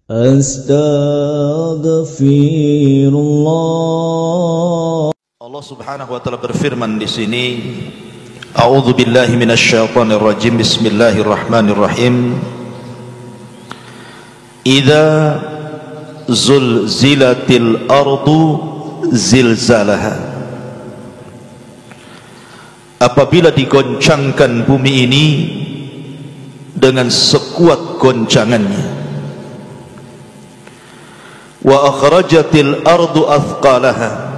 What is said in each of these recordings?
Astaghfirullah. Allah Subhanahu wa taala berfirman di sini, A'udzu billahi minasyaitonir rajim. Bismillahirrahmanirrahim. Idza zulzilatil ardu zilzalaha. Apabila digoncangkan bumi ini dengan sekuat goncangannya. Wa akhrajatil ardu athqalaha,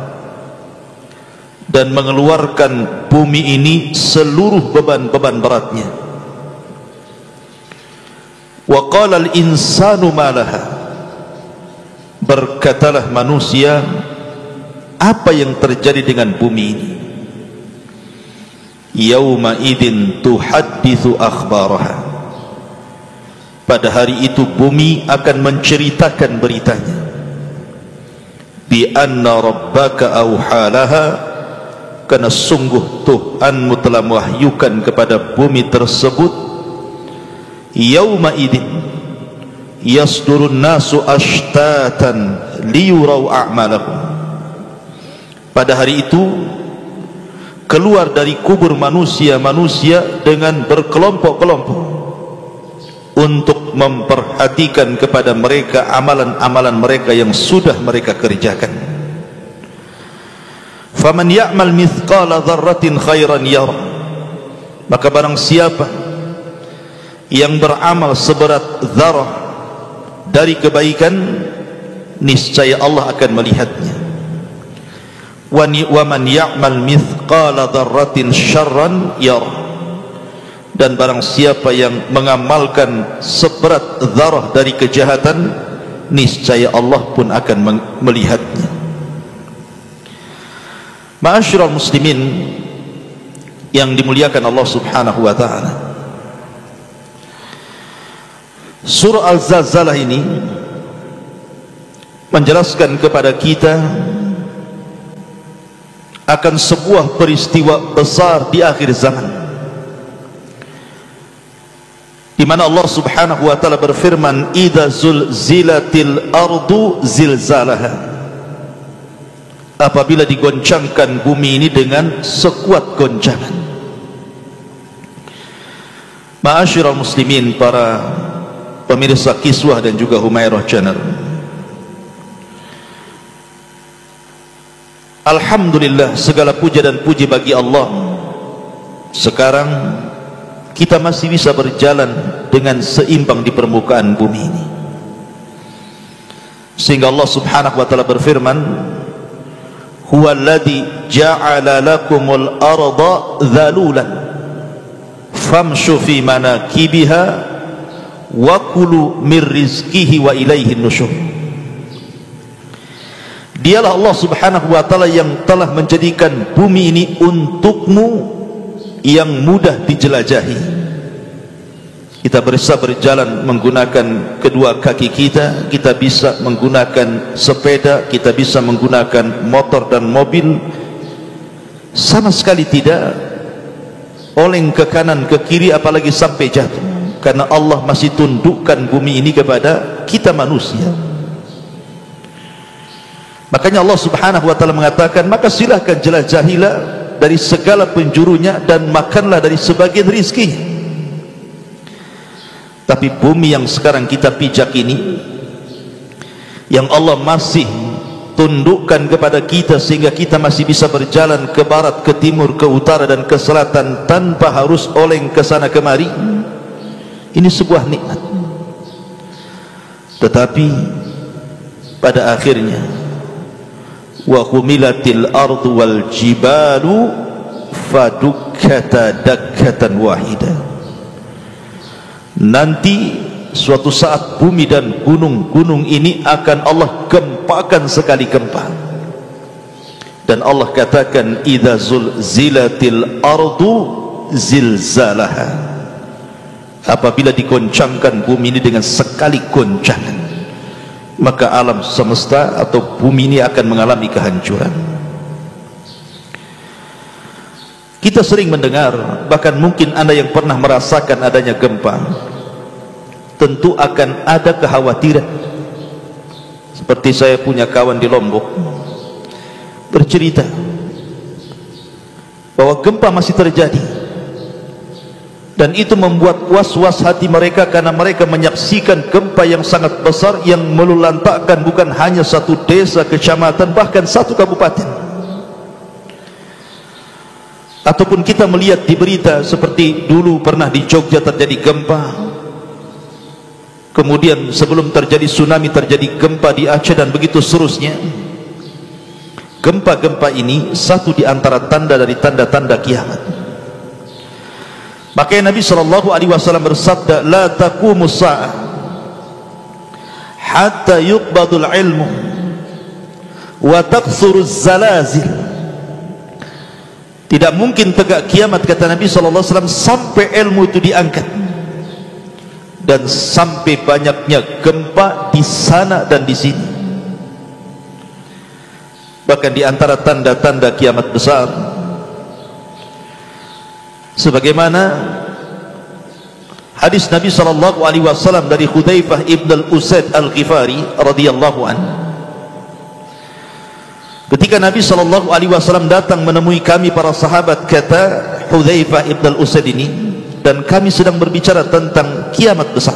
dan mengeluarkan bumi ini seluruh beban-beban beratnya. Wa qala al-insanu ma laha, berkatalah manusia, apa yang terjadi dengan bumi ini? Yauma idin tuhadditsu akhbaraha, pada hari itu bumi akan menceritakan beritanya. Bi anna rabbaka auhalaha, karena sungguh Tuhanmu telah mewahyukan kepada bumi tersebut. Yauma idin yasdurun nasu ashtatan liyurau a'malahum, pada hari itu keluar dari kubur manusia dengan berkelompok-kelompok untuk memperhatikan kepada mereka amalan-amalan mereka yang sudah mereka kerjakan. Faman ya'mal mithqala dzarratin khairan yara, maka barang siapa yang beramal seberat dzarah dari kebaikan, niscaya Allah akan melihatnya. Wa man ya'mal mithqala dzarratin syarran yara, dan barang siapa yang mengamalkan seberat dzarah dari kejahatan, niscaya Allah pun akan melihatnya. Ma'asyiral muslimin yang dimuliakan Allah Subhanahu wa taala, surah Al-Zalzalah ini menjelaskan kepada kita akan sebuah peristiwa besar di akhir zaman, di mana Allah Subhanahu wa taala berfirman, idza zulzilatil ardu zilzalaha, apabila digoncangkan bumi ini dengan sekuat goncangan. Ma'asyiral muslimin, para pemirsa Kiswah dan juga Humairah Channel, alhamdulillah, segala puja dan puji bagi Allah. Sekarang kita masih bisa berjalan dengan seimbang di permukaan bumi ini, sehingga Allah Subhanahu wa taala berfirman, huwallazi ja'ala lakumul arda dhalulan famshu fi manakibiha wa kulu mir rizqihi wa ilaihin nusyur. Dialah Allah Subhanahu wa taala yang telah menjadikan bumi ini untukmu yang mudah dijelajahi. Kita bisa berjalan menggunakan kedua kaki kita, kita bisa menggunakan sepeda, kita bisa menggunakan motor dan mobil, sama sekali tidak oleng ke kanan ke kiri apalagi sampai jatuh, karena Allah masih tundukkan bumi ini kepada kita manusia. Makanya Allah Subhanahu wa taala mengatakan, maka silahkan jelajahilah dari segala penjurunya dan makanlah dari sebagian rizkinya. Tapi bumi yang sekarang kita pijak ini, yang Allah masih tundukkan kepada kita sehingga kita masih bisa berjalan ke barat, ke timur, ke utara dan ke selatan tanpa harus oleng ke sana kemari, ini sebuah nikmat. Tetapi pada akhirnya, wa humilatil ardu wal jibalu fadukkata dakkatan wahida, nanti suatu saat bumi dan gunung-gunung ini akan Allah gempakan sekali gempa. Dan Allah katakan, idza zulzilatil ardu zilzalaha, apabila digoncangkan bumi ini dengan sekali goncangan, maka alam semesta atau bumi ini akan mengalami kehancuran. Kita sering mendengar, bahkan mungkin Anda yang pernah merasakan adanya gempa, tentu akan ada kekhawatiran Seperti saya punya kawan di Lombok bercerita bahwa gempa masih terjadi, dan itu membuat was-was hati mereka karena mereka menyaksikan gempa yang sangat besar yang melulantakkan bukan hanya satu desa, kecamatan, bahkan satu kabupaten. Ataupun kita melihat di berita seperti dulu pernah di Jogja terjadi gempa, kemudian sebelum terjadi tsunami terjadi gempa di Aceh, dan begitu seterusnya. Gempa-gempa ini satu di antara tanda dari tanda-tanda kiamat. Makanya Nabi SAW bersabda, la taqumus sa'ah hatta yuqbadul ilmu wa taqsuruz zalazil. Tidak mungkin tegak kiamat, kata Nabi SAW, sampai ilmu itu diangkat dan sampai banyaknya gempa di sana dan di sini. Bahkan di antara tanda-tanda kiamat besar, sebagaimana hadis Nabi SAW dari Hudzaifah ibn al-Usaid al-Ghifari radhiyallahu anhu, ketika Nabi SAW datang menemui kami para sahabat, kata Hudzaifah ibn al-Usaid ini, dan kami sedang berbicara tentang kiamat besar.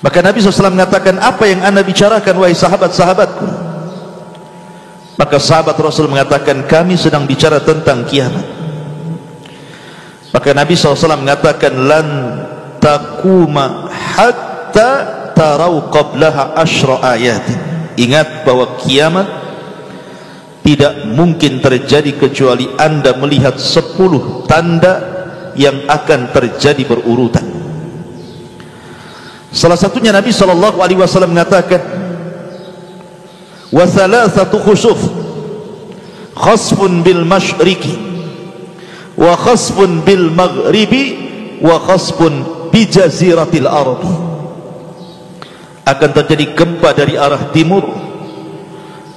Maka Nabi SAW mengatakan, apa yang anda bicarakan wahai sahabat-sahabatku? Maka sahabat Rasul mengatakan, kami sedang bicara tentang kiamat. Maka Nabi SAW mengatakan, lan taquma hatta tarau qablaha asyra ayatin. Ingat bahwa kiamat tidak mungkin terjadi kecuali anda melihat 10 tanda yang akan terjadi berurutan. Salah satunya Nabi SAW mengatakan, wa thalathatu khusuf, khasfun bil masyriqi wa khasfun bil maghribi wa khasfun bi jaziratil ardi. Akan terjadi gempa dari arah timur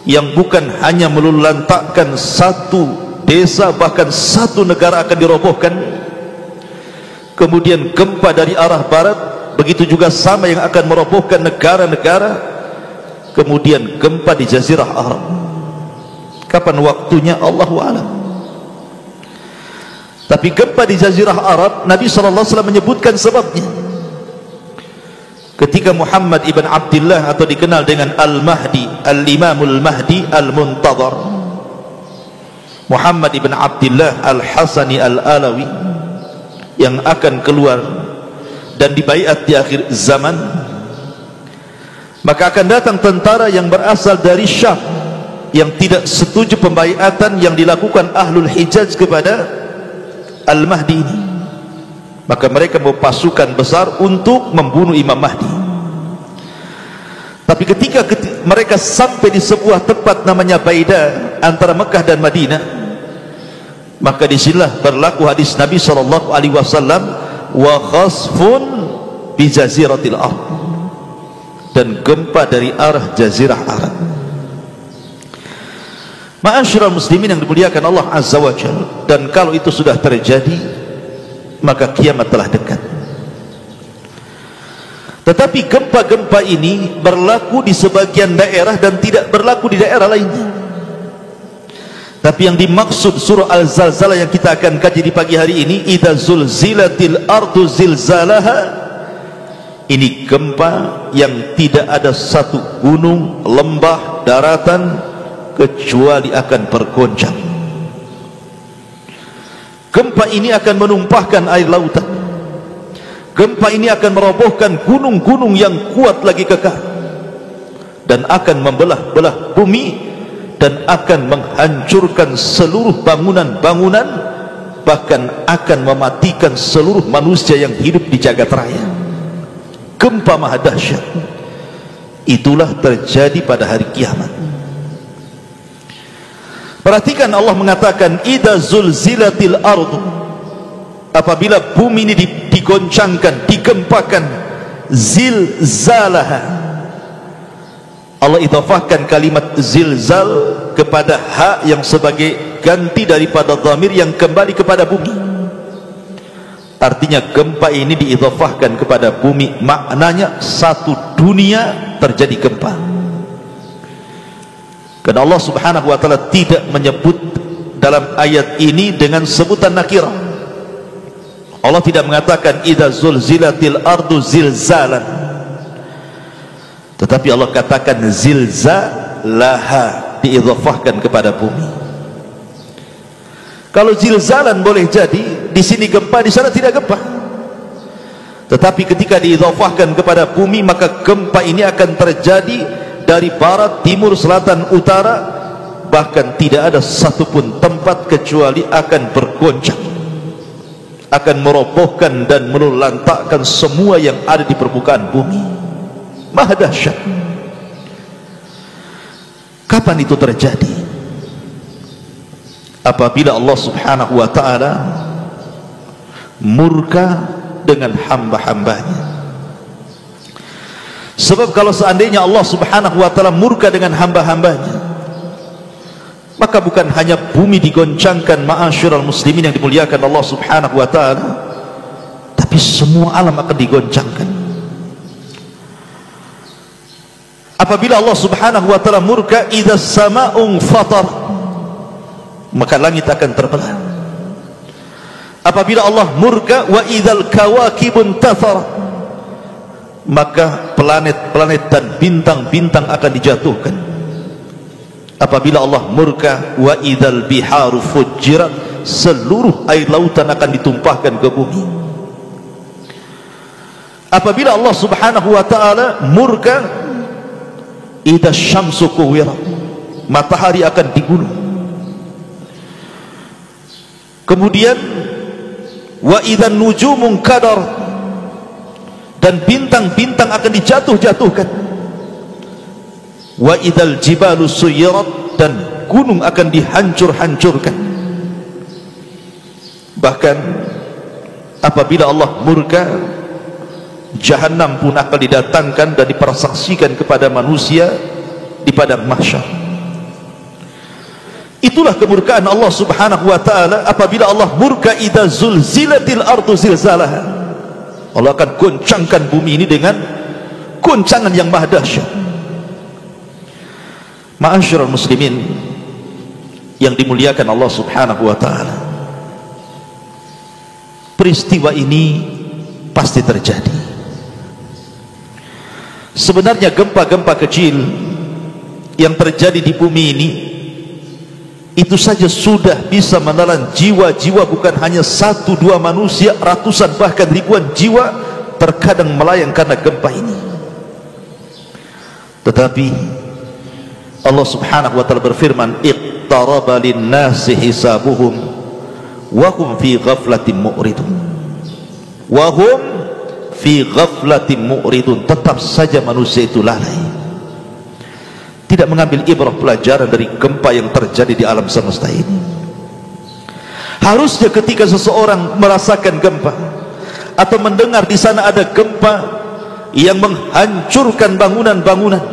yang bukan hanya melulantakkan satu desa, bahkan satu negara akan dirobohkan. Kemudian gempa dari arah barat, begitu juga sama yang akan merobohkan negara-negara. Kemudian gempa di Jazirah Arab. Kapan waktunya Allahu a'lam. Tapi gempa di Jazirah Arab, Nabi SAW menyebutkan sebabnya. Ketika Muhammad ibn Abdullah, atau dikenal dengan Al-Mahdi, Al-Imamul Mahdi Al-Muntadhar, Muhammad ibn Abdullah Al-Hasani Al-Alawi, yang akan keluar dan dibaiat di akhir zaman, maka akan datang tentara yang berasal dari Syam yang tidak setuju pembaiatan yang dilakukan Ahlul Hijaz kepada Al-Mahdi ini. Maka mereka membawa pasukan besar untuk membunuh Imam Mahdi. Tapi ketika mereka sampai di sebuah tempat namanya Baida antara Mekah dan Madinah, maka disinilah berlaku hadis Nabi SAW, wa khasfun bi jaziratil ard, dan gempa dari arah Jazirah Arab. Ma'asyiral muslimin yang dimuliakan Allah Azza wa Jalla, dan kalau itu sudah terjadi, maka kiamat telah dekat. Tetapi gempa-gempa ini berlaku di sebagian daerah dan tidak berlaku di daerah lainnya. Tapi yang dimaksud surah Al-Zalzalah yang kita akan kaji di pagi hari ini, idza zulzilatil ardu zilzalaha, ini gempa yang tidak ada satu gunung, lembah, daratan kecuali akan bergoncang. Gempa ini akan menumpahkan air lautan. Gempa ini akan merobohkan gunung-gunung yang kuat lagi kekal, dan akan membelah-belah bumi, dan akan menghancurkan seluruh bangunan-bangunan, bahkan akan mematikan seluruh manusia yang hidup di jagat raya. Gempa maha dahsyat. Itulah terjadi pada hari kiamat. Perhatikan, Allah mengatakan idza zulzilatil ardu, apabila bumi ini digoncangkan, digempakan, zilzalaha. Allah idhafahkan kalimat zilzal kepada ha yang sebagai ganti daripada dhamir yang kembali kepada bumi. Artinya gempa ini diidhafahkan kepada bumi, maknanya satu dunia terjadi gempa. Karena Allah subhanahu wa ta'ala tidak menyebut dalam ayat ini dengan sebutan nakirah. Allah tidak mengatakan idza zulzilatil ardu zilzalan, tetapi Allah katakan zilzalaha, diidhafahkan kepada bumi. Kalau zilzalan boleh jadi di sini gempa, di sana tidak gempa. Tetapi ketika diidhafahkan kepada bumi, maka gempa ini akan terjadi dari barat, timur, selatan, utara, bahkan tidak ada satupun tempat kecuali akan bergoncang, akan merobohkan dan melulantakkan semua yang ada di permukaan bumi. Maha dahsyat. Kapan itu terjadi? Apabila Allah subhanahu wa ta'ala murka dengan hamba-hambanya. Sebab kalau seandainya Allah subhanahu wa ta'ala murka dengan hamba-hambanya, maka bukan hanya bumi digoncangkan, ma'asyiral muslimin yang dimuliakan Allah subhanahu wa ta'ala, tapi semua alam akan digoncangkan. Apabila Allah subhanahu wa ta'ala murka, idza sama'un fatar, maka langit akan terbelah. Apabila Allah murka, wa idzal kawakibun tathar, maka planet-planet dan bintang-bintang akan dijatuhkan. Apabila Allah murka, wa idzal biharu fujirat, seluruh air lautan akan ditumpahkan ke bumi. Apabila Allah subhanahu wa ta'ala murka, idza syamsu kuwirat, matahari akan digulung. Kemudian wa idzan nujumun kadar, dan bintang-bintang akan dijatuh-jatuhkan. Wa idzal jibalu suyirat, dan gunung akan dihancur-hancurkan. Bahkan apabila Allah murka, Jahannam pun akan didatangkan dan dipersaksikan kepada manusia di padang mahsyar. Itulah kemurkaan Allah subhanahu wa ta'ala. Apabila Allah murka, idza zulzilatil ardu zilzalaha, Allah akan goncangkan bumi ini dengan goncangan yang maha dahsyat. Ma'asyiral muslimin yang dimuliakan Allah subhanahu wa ta'ala, peristiwa ini pasti terjadi. Sebenarnya gempa-gempa kecil yang terjadi di bumi ini, itu saja sudah bisa menelan jiwa-jiwa, bukan hanya satu dua manusia, ratusan bahkan ribuan jiwa terkadang melayang karena gempa ini. Tetapi Allah subhanahu wa ta'ala berfirman, iqtaraba linnasi hisabuhum wa hum fi ghaflatin mu'ridun, wa hum fi ghaflatin mu'ridun. Tetap saja manusia itu lalai, tidak mengambil ibrah pelajaran dari gempa yang terjadi di alam semesta ini. Harusnya ketika seseorang merasakan gempa atau mendengar di sana ada gempa yang menghancurkan bangunan-bangunan,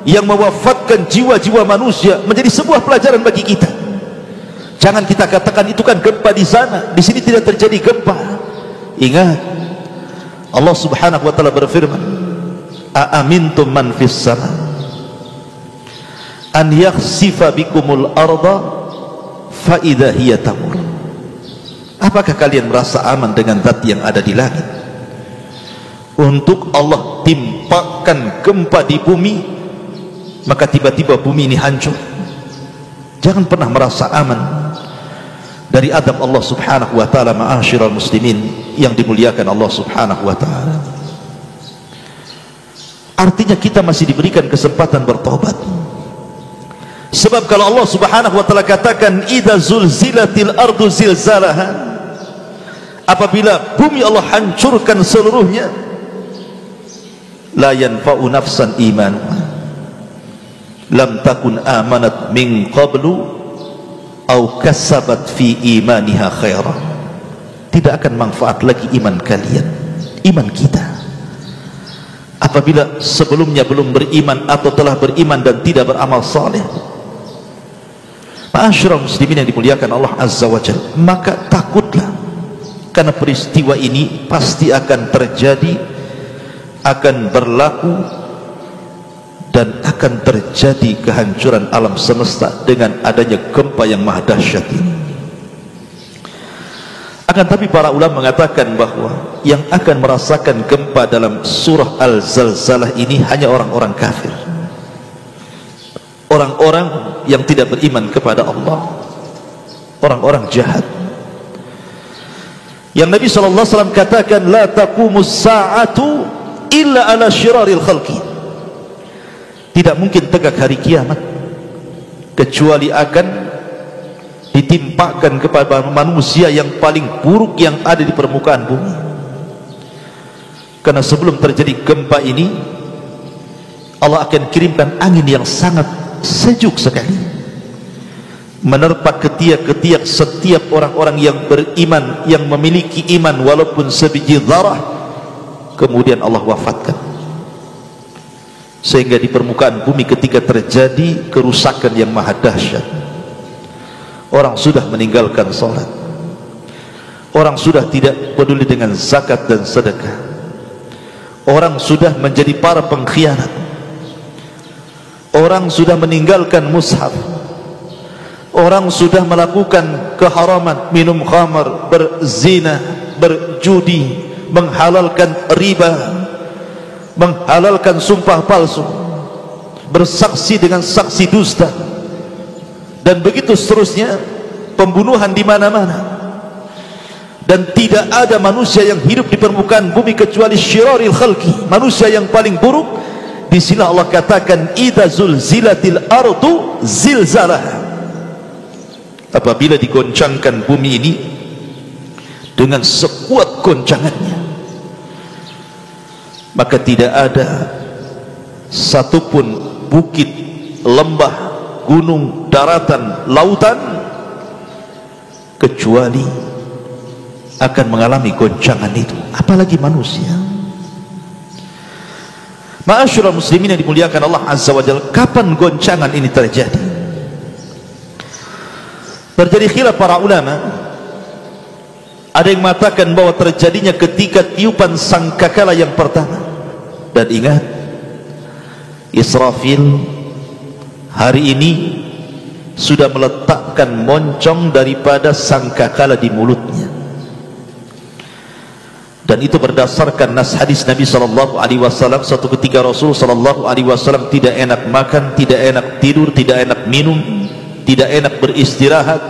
yang mewafatkan jiwa-jiwa manusia, menjadi sebuah pelajaran bagi kita. Jangan kita katakan itu kan gempa di sana, di sini tidak terjadi gempa. Ingat, Allah subhanahu wa ta'ala berfirman, a'amintum man fis sama an yakhsifa bikumul arda fa idza hiya tamur. Apakah kalian merasa aman dengan zat yang ada di langit untuk Allah timpakan gempa di bumi, maka tiba-tiba bumi ini hancur? Jangan pernah merasa aman dari adab Allah subhanahu wa ta'ala. Ma'asyiral muslimin yang dimuliakan Allah subhanahu wa ta'ala, artinya kita masih diberikan kesempatan bertobat. Sebab kalau Allah subhanahu wa ta'ala katakan idza zulzilatil ardu zilzalaha, apabila bumi Allah hancurkan seluruhnya, la yanfa'u nafsan imanuha lam takun amanat min qablu au kasabat fi imaniha khairan. Tidak akan manfaat lagi iman kalian, iman kita, apabila sebelumnya belum beriman atau telah beriman dan tidak beramal saleh. Ma'asyiral muslimin yang dimuliakan Allah azza wa jalla, maka takutlah, karena peristiwa ini pasti akan terjadi, akan berlaku dan akan terjadi kehancuran alam semesta dengan adanya gempa yang maha dahsyat ini. Akan tapi para ulama mengatakan bahwa yang akan merasakan gempa dalam surah Al-Zalzalah ini hanya orang-orang kafir, orang-orang yang tidak beriman kepada Allah, orang-orang jahat. Yang Nabi SAW katakan, la taqumus sa'atu illa ala syiraril khalqi. Tidak mungkin tegak hari kiamat kecuali akan ditimpakan kepada manusia yang paling buruk yang ada di permukaan bumi. Karena sebelum terjadi gempa ini, Allah akan kirimkan angin yang sangat sejuk sekali, menerpa ketiak-ketiak setiap orang-orang yang beriman, yang memiliki iman walaupun sebiji zarah. Kemudian Allah wafatkan, sehingga di permukaan bumi ketika terjadi kerusakan yang maha dahsyat, orang sudah meninggalkan salat, orang sudah tidak peduli dengan zakat dan sedekah, orang sudah menjadi para pengkhianat, orang sudah meninggalkan mushaf, orang sudah melakukan keharaman, minum khamar, berzina, berjudi, menghalalkan riba, menghalalkan sumpah palsu, bersaksi dengan saksi dusta, dan begitu seterusnya, pembunuhan di mana-mana. Dan tidak ada manusia yang hidup di permukaan bumi kecuali syiraril khalqi, manusia yang paling buruk. Di sini Allah katakan, idza zulzilatil ardu zilzalaha. Apabila digoncangkan bumi ini dengan sekuat goncangannya, maka tidak ada satupun bukit, lembah, gunung, daratan, lautan kecuali akan mengalami goncangan itu, apalagi manusia. Ma'asyiral muslimin yang dimuliakan Allah Azza wa Jalla, kapan goncangan ini terjadi? Terjadi khilaf para ulama. Ada yang mengatakan bahwa terjadinya ketika tiupan sangkakala yang pertama. Dan ingat, Israfil hari ini sudah meletakkan moncong daripada sangkakala di mulutnya, dan itu berdasarkan nas hadis Nabi SAW. Suatu ketika Rasul SAW tidak enak makan, tidak enak tidur, tidak enak minum, tidak enak beristirahat,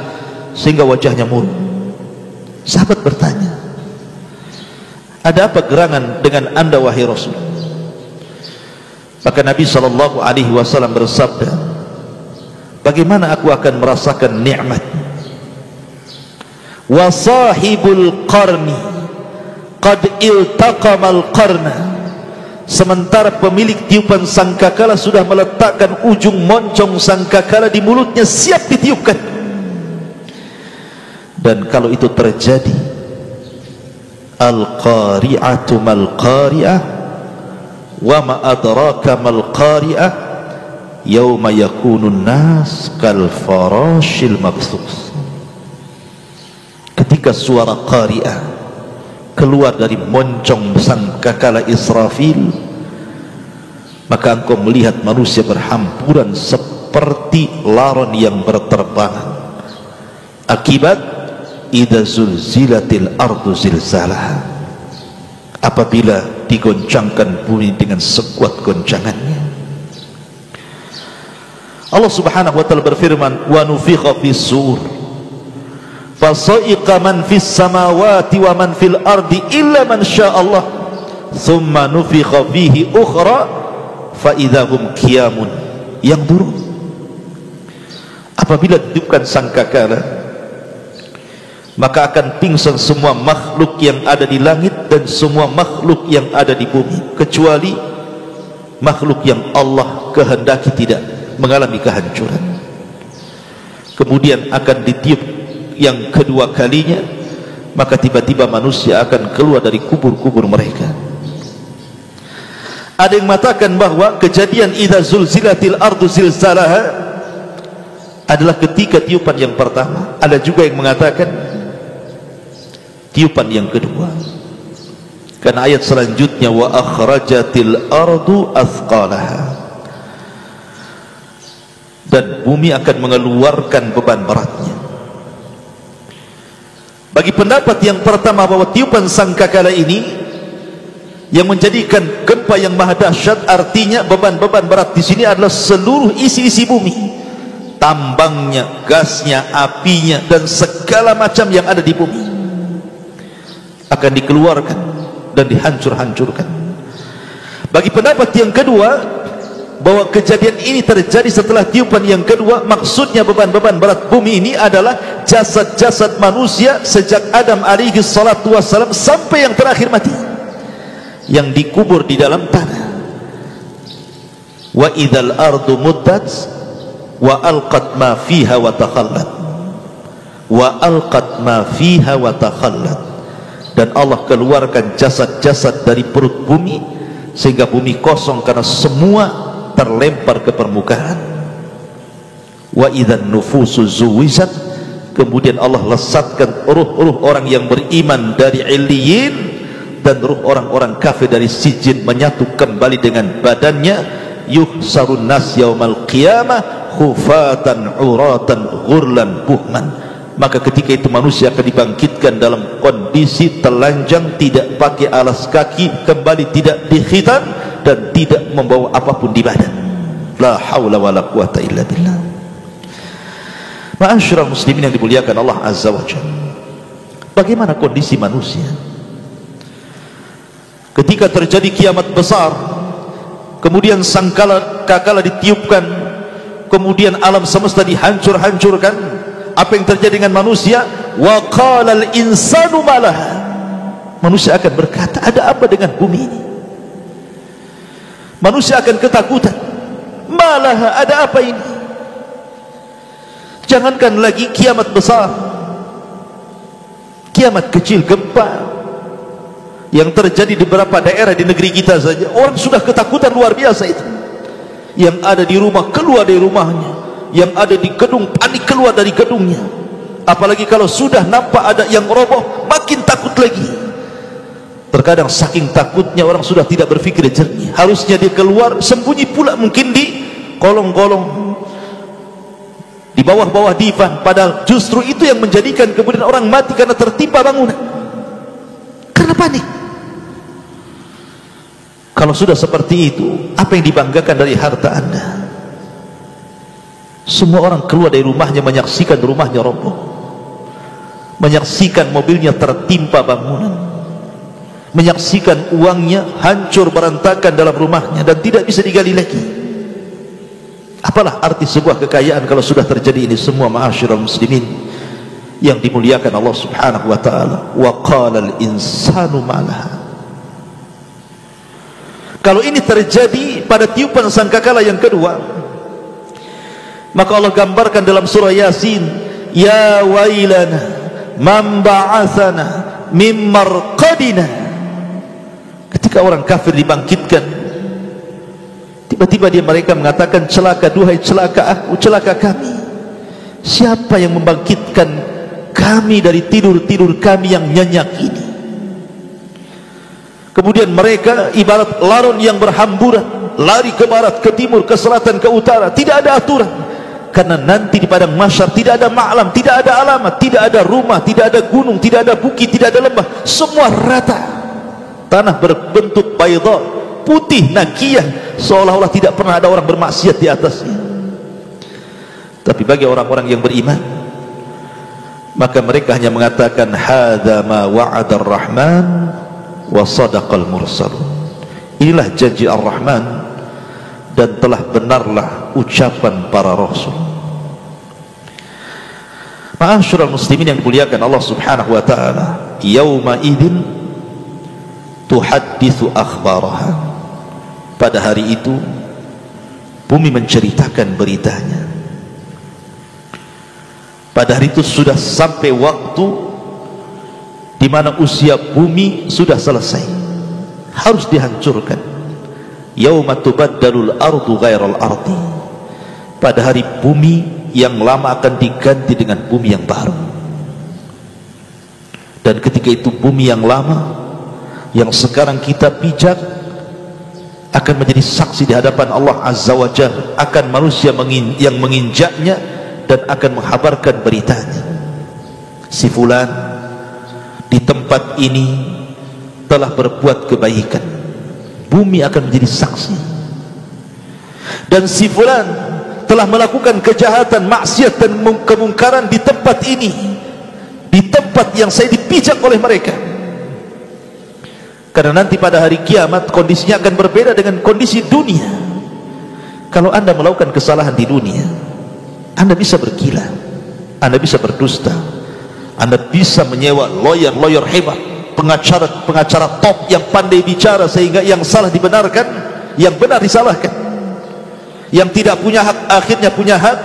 sehingga wajahnya murung. Sahabat bertanya, ada apa gerangan dengan anda wahai Rasul? Maka Nabi SAW bersabda, bagaimana aku akan merasakan nikmat? Wa sahibul qarni qad iltaqamal qarna. Sementara pemilik tiupan sangkakala sudah meletakkan ujung moncong sangkakala di mulutnya, siap ditiupkan. Dan kalau itu terjadi, al-qari'atu mal qari'ah wa ma adraka mal qari'ah yauma yakunun nas kal farashil mabthus. Ketika suara qari'ah keluar dari moncong sangkakala Israfil, maka engkau melihat manusia berhamburan seperti laron yang berterbangan. Akibat idza zulzilatil ardu zilzalaha, apabila digoncangkan bumi dengan sekuat goncangannya. Allah Subhanahu wa taala berfirman, wa nufikha fis sur fasa'iqa man fis samawati wa man fil ardi illa man sya'allah thumma nufikha fihi ukhra fa idahum qiyamun yanzurun. Apabila ditiupkan sangkakala, maka akan pingsan semua makhluk yang ada di langit dan semua makhluk yang ada di bumi, kecuali makhluk yang Allah kehendaki tidak mengalami kehancuran. Kemudian akan ditiup yang kedua kalinya, maka tiba-tiba manusia akan keluar dari kubur-kubur mereka. Ada yang mengatakan bahwa kejadian idza zulzilatil ardu zilzalaha adalah ketika tiupan yang pertama. Ada juga yang mengatakan tiupan yang kedua, karena ayat selanjutnya wa akhrajatil ardu athqalaha, dan bumi akan mengeluarkan beban beratnya. Bagi pendapat yang pertama bahwa tiupan sangkakala ini yang menjadikan gempa yang maha dahsyat, artinya beban-beban berat di sini adalah seluruh isi-isi bumi, tambangnya, gasnya, apinya, dan segala macam yang ada di bumi akan dikeluarkan dan dihancur-hancurkan. Bagi pendapat yang kedua bahwa kejadian ini terjadi setelah tiupan yang kedua, maksudnya beban-beban berat bumi ini adalah jasad-jasad manusia sejak Adam alaihi salatu wassalam sampai yang terakhir mati, yang dikubur di dalam tanah. Wa idzal ardu muddat wa alqat ma fiha wa takhallat, wa alqat ma fiha wa takhallat, dan Allah keluarkan jasad-jasad dari perut bumi sehingga bumi kosong karena semua terlempar ke permukaan. Wa idzan nufusu zuwijat, kemudian Allah lesatkan ruh-ruh orang yang beriman dari Illiyin dan ruh orang-orang kafir dari Sijin menyatu kembali dengan badannya. Yuhsarun nas yaumal qiyamah khufatan uratan ghurlan buhman, maka ketika itu manusia akan dibangkitkan dalam kondisi telanjang, tidak pakai alas kaki, kembali tidak dikhitan dan tidak membawa apapun di badan. La haula wala quwata illa billah. Ma'asyiral muslimin yang dimuliakan Allah azza wa jalla, bagaimana kondisi manusia ketika terjadi kiamat besar, kemudian sangkakala ditiupkan, kemudian alam semesta dihancur-hancurkan? Apa yang terjadi dengan manusia? Wa qala al-insanu malaha, manusia akan berkata, ada apa dengan bumi ini? Manusia akan ketakutan, malaha, ada apa ini? Jangankan lagi kiamat besar, kiamat kecil, gempa yang terjadi di beberapa daerah di negeri kita saja, orang sudah ketakutan luar biasa itu. Yang ada di rumah keluar dari rumahnya, yang ada di gedung panik keluar dari gedungnya. Apalagi kalau sudah nampak ada yang roboh, makin takut lagi. Terkadang saking takutnya orang sudah tidak berpikir jernih, harusnya dia keluar sembunyi pula mungkin di kolong-kolong, di bawah-bawah divan, padahal justru itu yang menjadikan kemudian orang mati karena tertimpa bangunan, karena panik. Kalau sudah seperti itu, apa yang dibanggakan dari harta Anda? Semua orang keluar dari rumahnya menyaksikan rumahnya roboh, menyaksikan mobilnya tertimpa bangunan, menyaksikan uangnya hancur berantakan dalam rumahnya dan tidak bisa digali lagi. Apalah arti sebuah kekayaan kalau sudah terjadi ini semua? Ma'asyiral muslimin yang dimuliakan Allah subhanahu wa ta'ala. Wa qala al-insanu malaha. Kalau ini terjadi pada tiupan sangkakala yang kedua, maka Allah gambarkan dalam surah Yasin, ya wailana man ba'athana min marqadina. Ketika orang kafir dibangkitkan, tiba-tiba mereka mengatakan, celaka, duhai celaka aku, celaka kami. Siapa yang membangkitkan kami dari tidur-tidur kami yang nyenyak ini? Kemudian mereka ibarat laron yang berhamburan, lari ke barat, ke timur, ke selatan, ke utara, tidak ada aturan. Karena nanti di padang mahsyar tidak ada ma'lam, tidak ada alamat, tidak ada rumah, tidak ada gunung, tidak ada bukit, tidak ada lembah, semua rata. Tanah berbentuk bayda, putih, nakiyah, seolah-olah tidak pernah ada orang bermaksiat di atasnya. Tapi bagi orang-orang yang beriman, maka mereka hanya mengatakan, hadza ma wa'ada ar-rahman wa sadaqal mursalun. Inilah janji Ar-Rahman dan telah benarlah ucapan para rasul. Ma'asyiral muslimin yang dimuliakan Allah subhanahu wa ta'ala, yauma idzin tuhadditsu akhbaraha. Pada hari itu bumi menceritakan beritanya. Pada hari itu sudah sampai waktu di mana usia bumi sudah selesai, harus dihancurkan. Yauma tubaddalul ardu ghairal ardi. Pada hari bumi yang lama akan diganti dengan bumi yang baru. Dan ketika itu bumi yang lama, yang sekarang kita pijak, akan menjadi saksi di hadapan Allah Azza wa Jalla akan manusia yang menginjaknya, dan akan menghabarkan beritanya. Si fulan di tempat ini telah berbuat kebaikan, bumi akan menjadi saksi. Dan si fulan telah melakukan kejahatan, maksiat dan kemungkaran di tempat ini, di tempat yang saya dipijak oleh mereka. Karena nanti pada hari kiamat kondisinya akan berbeda dengan kondisi dunia. Kalau anda melakukan kesalahan di dunia, anda bisa bergila, anda bisa berdusta, anda bisa menyewa lawyer hebat, pengacara top yang pandai bicara sehingga yang salah dibenarkan, yang benar disalahkan, yang tidak punya hak akhirnya punya hak,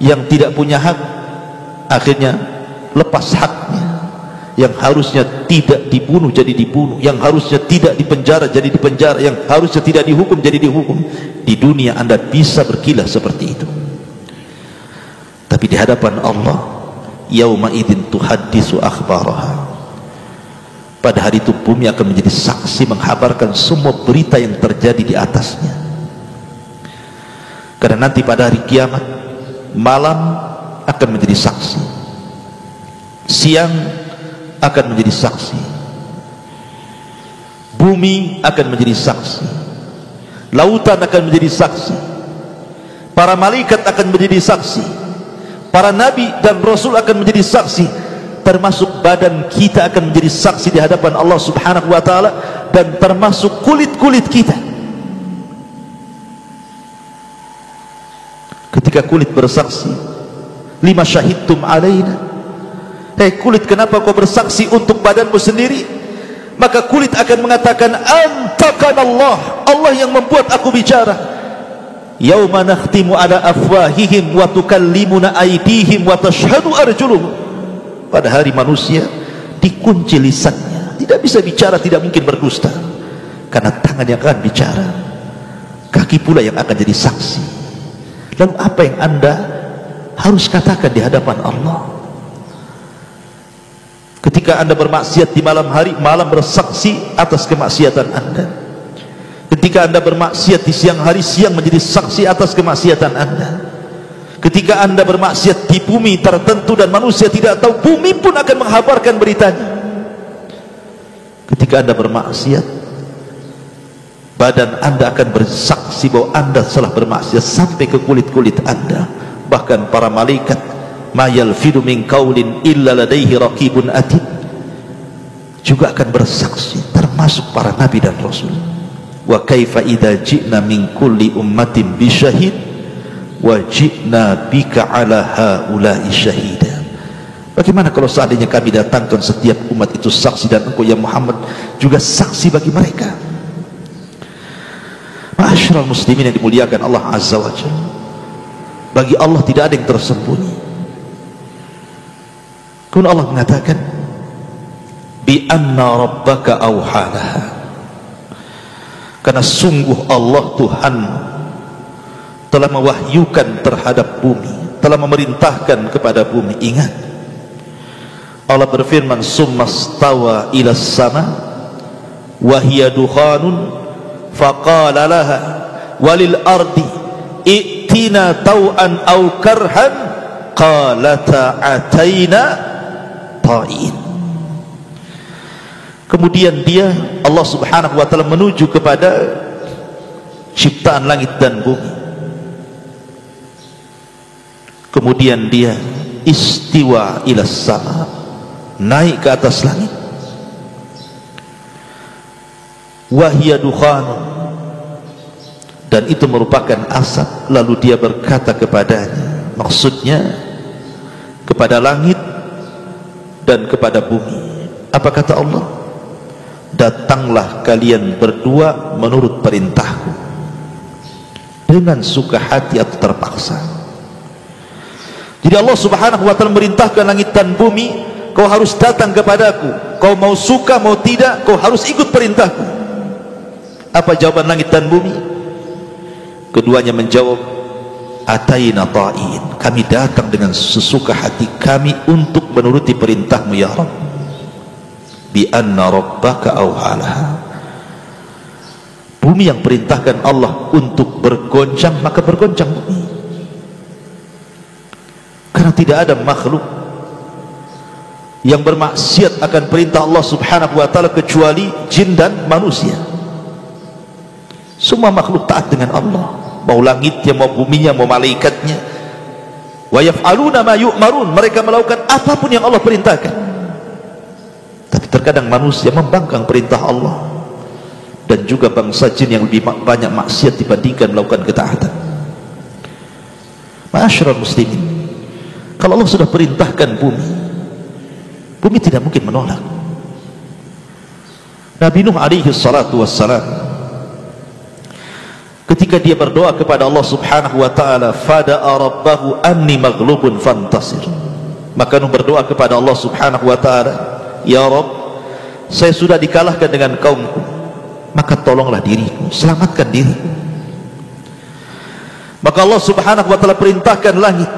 yang tidak punya hak akhirnya lepas haknya, yang harusnya tidak dibunuh jadi dibunuh, yang harusnya tidak dipenjara jadi dipenjara, yang harusnya tidak dihukum jadi dihukum. Di dunia anda bisa berkilah seperti itu, tapi di hadapan Allah, yauma idzin tuhaddisu akhbaraha, pada hari itu bumi akan menjadi saksi menghabarkan semua berita yang terjadi di atasnya. Karena nanti pada hari kiamat, malam akan menjadi saksi, siang akan menjadi saksi, bumi akan menjadi saksi, lautan akan menjadi saksi, para malaikat akan menjadi saksi, para nabi dan rasul akan menjadi saksi, termasuk badan kita akan menjadi saksi di hadapan Allah Subhanahu wa taala, dan termasuk kulit-kulit kita. Ketika kulit bersaksi, lima syahidtum alaina, hei kulit, kenapa kau bersaksi untuk badanmu sendiri? Maka kulit akan mengatakan, antakan Allah, Allah yang membuat aku bicara. Yauma nakhtimu ala afwahihim wa tukallimuna aydihim wa tashhadu arjuluhum. Pada hari manusia dikunci lisannya, tidak bisa bicara, tidak mungkin berdusta, karena tangan yang akan bicara, kaki pula yang akan jadi saksi. Lalu apa yang anda harus katakan di hadapan Allah? Ketika anda bermaksiat di malam hari, malam bersaksi atas kemaksiatan anda. Ketika anda bermaksiat di siang hari, siang menjadi saksi atas kemaksiatan anda. Ketika anda bermaksiat di bumi tertentu dan manusia tidak tahu, bumi pun akan menghabarkan beritanya. Ketika anda bermaksiat, badan anda akan bersaksi bahwa anda telah bermaksiat sampai ke kulit-kulit anda. Bahkan para malaikat, ma yalfidu min qaulin illa ladaihi raqibun atid, juga akan bersaksi, termasuk para nabi dan rasul. Wa kaifa idza ji'na min kulli ummatin bi syahid wa ji'na bika ala haula'i syahida. Bagaimana kalau seandainya kami datangkan setiap umat itu saksi, dan engkau ya Muhammad juga saksi bagi mereka. Ma'asyiral muslimin yang dimuliakan Allah Azza wa Jalla, bagi Allah tidak ada yang tersembunyi. Kemudian Allah mengatakan, bi anna rabbaka awhalaha, karena sungguh Allah Tuhan telah mewahyukan terhadap bumi, telah memerintahkan kepada bumi. Ingat, Allah berfirman, summa stawa ila sama wa hiya dukhanun faqala laha walil ardi i'tina tau'an aw karhan qalata ataina ta'in. Kemudian dia, Allah Subhanahu wa ta'ala, menuju kepada ciptaan langit dan bumi. Kemudian dia istiwa ila sama, naik ke atas langit. Wahya dukhanun, dan itu merupakan asap. Lalu dia berkata kepadanya, maksudnya kepada langit dan kepada bumi. Apa kata Allah? Datanglah kalian berdua menurut perintahku, dengan suka hati atau terpaksa. Jadi Allah Subhanahu wa ta'ala merintahkan langit dan bumi, kau harus datang kepadaku, kau mau suka mau tidak, kau harus ikut perintahku. Apa jawaban langit dan bumi? Keduanya menjawab, ataina ta'in, kami datang dengan sesuka hati kami untuk menuruti perintahmu ya Rabb. Bi anna rabbaka awhalaha, Bumi yang perintahkan Allah untuk bergoncang, maka bergoncang bumi. Karena tidak ada makhluk yang bermaksiat akan perintah Allah subhanahu wa ta'ala kecuali jin dan manusia. Semua makhluk taat dengan Allah, mau langitnya, mau buminya, mau malaikatnya. Wa yaf'aluna ma yu'marun, mereka melakukan apapun yang Allah perintahkan. Tapi terkadang manusia membangkang perintah Allah, dan juga bangsa jin yang lebih banyak maksiat dibandingkan melakukan ketaatan. Ma'asyiral muslimin, kalau Allah sudah perintahkan bumi, bumi tidak mungkin menolak. Nabi Nuh alaihi salatu wassalam, ketika dia berdoa kepada Allah subhanahu wa ta'ala, fada'a rabbahu anni maghlubun fantasir, maka Nuh berdoa kepada Allah subhanahu wa ta'ala, ya Rabb, saya sudah dikalahkan dengan kaumku, maka tolonglah diriku, selamatkan diriku. Maka Allah subhanahu wa ta'ala perintahkan langit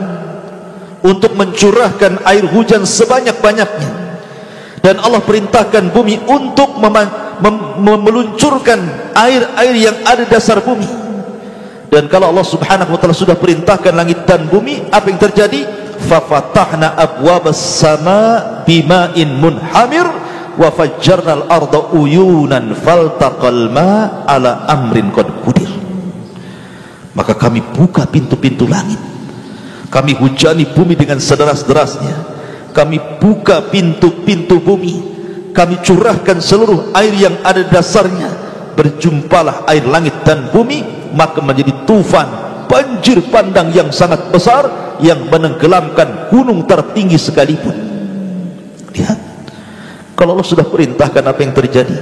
untuk mencurahkan air hujan sebanyak-banyaknya, dan Allah perintahkan bumi untuk meluncurkan air-air yang ada di dasar bumi. Dan kalau Allah subhanahu wa ta'ala sudah perintahkan langit dan bumi, apa yang terjadi? Fafatahna abwabas sama bima'in munhamir wa fajjarnal arda uyunan faltaqal ma ala amrin qad qudir. Maka kami buka pintu-pintu langit, kami hujani bumi dengan sederas-derasnya, kami buka pintu-pintu bumi, kami curahkan seluruh air yang ada di dasarnya, berjumpalah air langit dan bumi, maka menjadi tufan, banjir bandang yang sangat besar yang menenggelamkan gunung tertinggi sekalipun. Lihat, kalau Allah sudah perintahkan, apa yang terjadi?